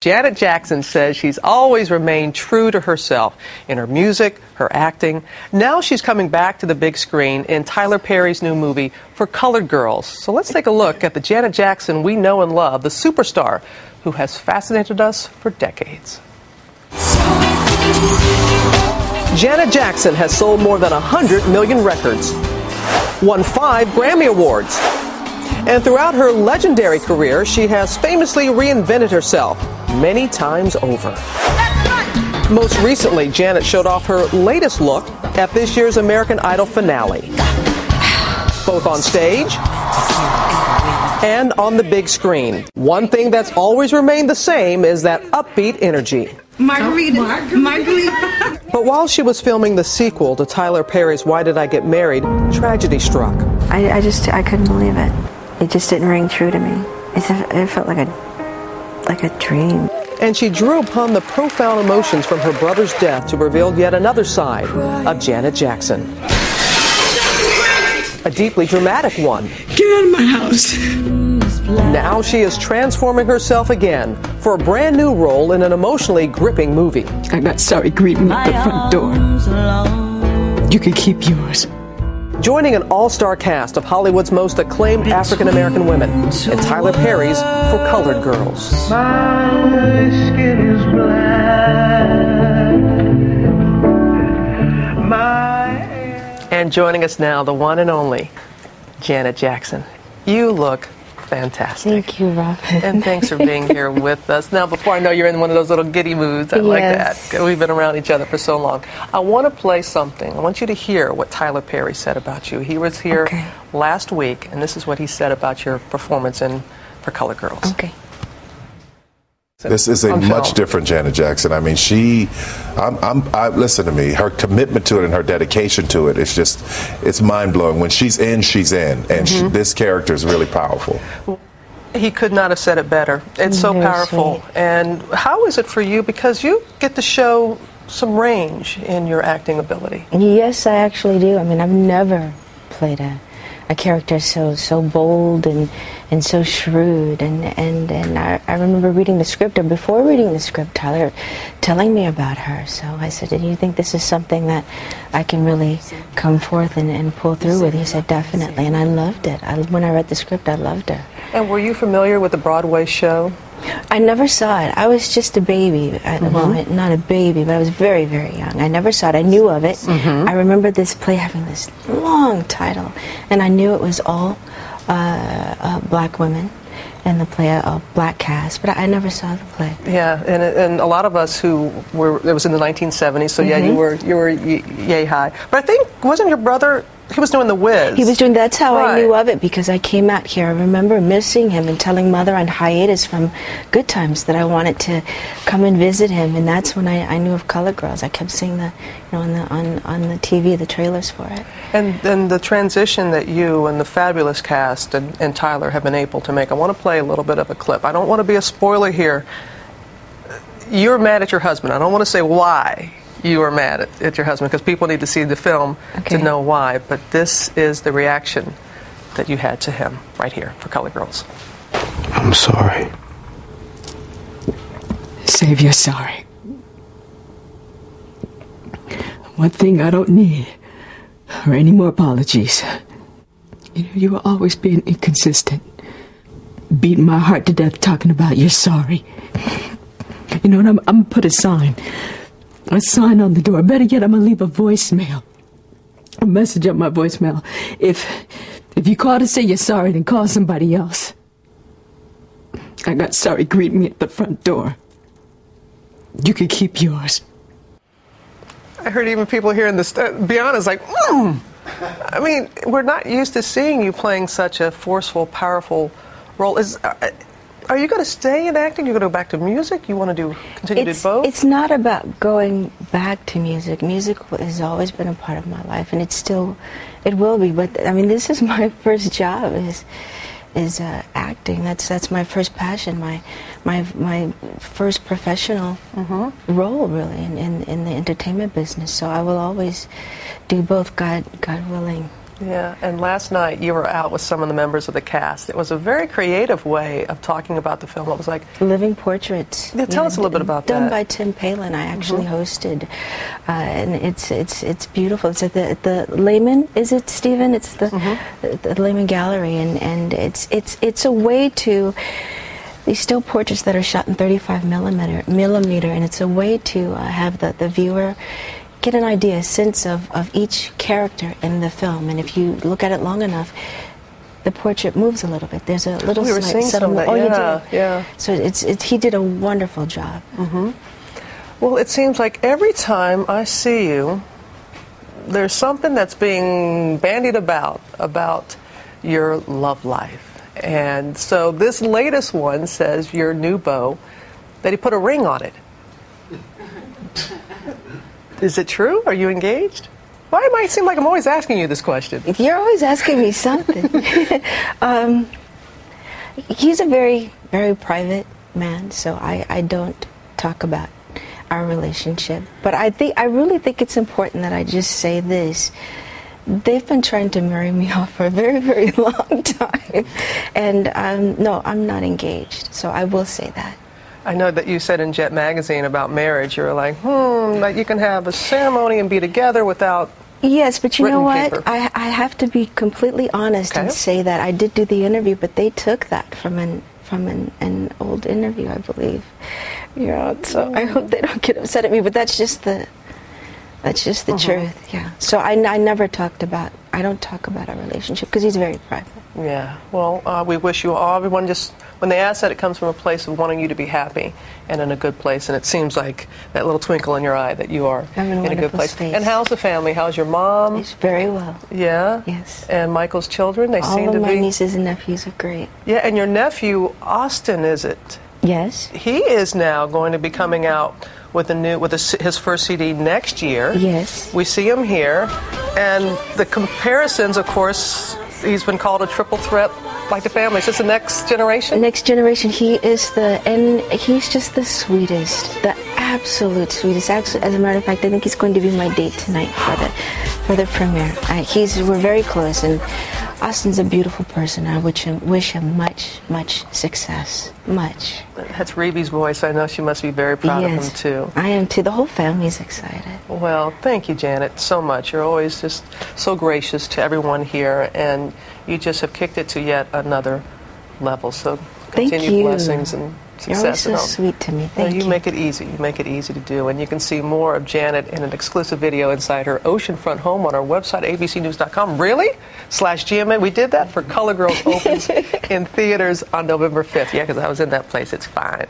Janet Jackson says she's always remained true to herself in her music, her acting. Now she's coming back to the big screen in Tyler Perry's new movie, For Colored Girls. So let's take a look at the Janet Jackson we know and love, the superstar who has fascinated us for decades. Janet Jackson has sold more than 100 million records, won 5 Grammy Awards, and throughout her legendary career, she has famously reinvented herself many times over. Most recently, Janet showed off her latest look at this year's American Idol finale, both on stage and on the big screen. One thing that's always remained the same is that upbeat energy. Margarita. But while she was filming the sequel to Tyler Perry's Why Did I Get Married, tragedy struck. I couldn't believe it. It just didn't ring true to me. It felt like a dream. And she drew upon the profound emotions from her brother's death to reveal yet another side of Janet Jackson. A deeply dramatic one. Get out of my house. Now she is transforming herself again for a brand new role in an emotionally gripping movie. I got sorry greeting at the front door. You can keep yours. Joining an all-star cast of Hollywood's most acclaimed African-American women in Tyler Perry's For Colored Girls. My skin is black. And joining us now, the one and only Janet Jackson. You look fantastic. Thank you, Robin. And thanks for being here with us. Now, before I know you're in one of those little giddy moods, I like that. We've been around each other for so long. I want to play something. I want you to hear what Tyler Perry said about you. He was here last week, and this is what he said about your performance in For Colored Girls. Okay. This is a much different Janet Jackson. I mean, listen to me. Her commitment to it and her dedication to it, it's mind-blowing. When she's in, and this character is really powerful. He could not have said it better. It's so powerful. Sweet. And how is it for you? Because you get to show some range in your acting ability. Yes, I actually do. I mean, I've never played a character so bold and so shrewd, and I remember reading the script, or before reading the script, Tyler telling me about her. So I said, do you think this is something that I can really come forth and pull through with? He said, definitely, and I loved it. When I read the script, I loved her. And were you familiar with the Broadway show? I never saw it. I was just a baby. Well, not a baby, but I was very, very young. I never saw it. I knew of it. I remember this play having this long title, and I knew it was all black women and the play a black cast, but I never saw the play. Yeah, and a lot of us who were, it was in the 1970s, so yeah, you were yay high. But I think, wasn't your brother, he was doing The Wiz? He was doing, that's how I knew of it, because I came out here. I remember missing him and telling Mother on hiatus from Good Times that I wanted to come and visit him, and that's when I knew of Colored Girls. I kept seeing the, on the TV, the trailers for it. And the transition that you and the fabulous cast and Tyler have been able to make, I want to play a little bit of a clip. I don't want to be a spoiler here. You're mad at your husband. I don't want to say why you were mad at your husband, because people need to see the film to know why, but this is the reaction that you had to him right here for Colored Girls. I'm sorry. Save your sorry. One thing I don't need are any more apologies. You know, you were always being inconsistent, beating my heart to death talking about you're sorry. You know, and I'm gonna put a sign on the door. Better yet, I'm gonna leave a voicemail, a message on my voicemail. If you call to say you're sorry, then call somebody else. I got sorry greeting me at the front door. You can keep yours. I heard even people here in the be honest, like, I mean, we're not used to seeing you playing such a forceful, powerful role. Are you going to stay in acting? You're going to go back to music? You want to continue to do both? It's not about going back to music. Music has always been a part of my life, and it will be. But I mean, this is my first job. Is acting. That's my first passion. My first professional role, really, in the entertainment business. So I will always do both, God willing. Yeah, and last night you were out with some of the members of the cast. It was a very creative way of talking about the film. It was like living portraits. Yeah, tell us a little bit about done that. by Tim Palin. I actually hosted, and it's beautiful. It's at the Lehman. Is it, Stephen? It's the Lehman Gallery, and it's a way to these still portraits that are shot in 35 millimeter, and it's a way to have the viewer get an idea, a sense of each character in the film. And if you look at it long enough, the portrait moves a little bit. There's a little we were slight seeing some of that. you Yeah, did. yeah. So he did a wonderful job. Well, it seems like every time I see you, there's something that's being bandied about your love life. And so this latest one says your new beau, that he put a ring on it. Is it true? Are you engaged? Why it might seem like I'm always asking you this question? You're always asking me something. He's a very, very private man, so I don't talk about our relationship. But I really think it's important that I just say this. They've been trying to marry me off for a very, very long time. And no, I'm not engaged, so I will say that. I know that you said in Jet Magazine about marriage, you were like, like you can have a ceremony and be together without. Yes, but you know what? Paper. I have to be completely honest and say that I did do the interview, but they took that from an old interview, I believe. Yeah, so I hope they don't get upset at me, but that's just the truth. Yeah. So I never talked about. I don't talk about our relationship because he's very private. Yeah. Well, we wish you all, everyone, just when they ask that, it comes from a place of wanting you to be happy and in a good place. And it seems like that little twinkle in your eye that you are I'm in a good place. space. And how's the family? How's your mom? It's very well. Yeah. Yes. And Michael's children? They All seem of to my be. nieces and nephews are great. Yeah. And your nephew Austin, is it? Yes. He is now going to be coming out with his first CD next year. Yes. We see him here, and the comparisons, of course, he's been called a triple threat like the family. Is this the next generation? Next generation. He's just the sweetest, the absolute sweetest. Actually, as a matter of fact, I think he's going to be my date tonight for the premiere. We're very close, and Austin's a beautiful person. I wish him much success. Much. That's Reeve's voice. I know she must be very proud of him too. I am too. The whole family's excited. Well, thank you, Janet, so much. You're always just so gracious to everyone here, and you just have kicked it to yet another level. So continued blessings and success. You're always so sweet to me. Thank you. You make it easy. You make it easy to do. And you can see more of Janet in an exclusive video inside her oceanfront home on our website, abcnews.com. Really? /GMA. We did that for Color Girls opens in theaters on November 5th. Yeah, because I was in that place. It's fine.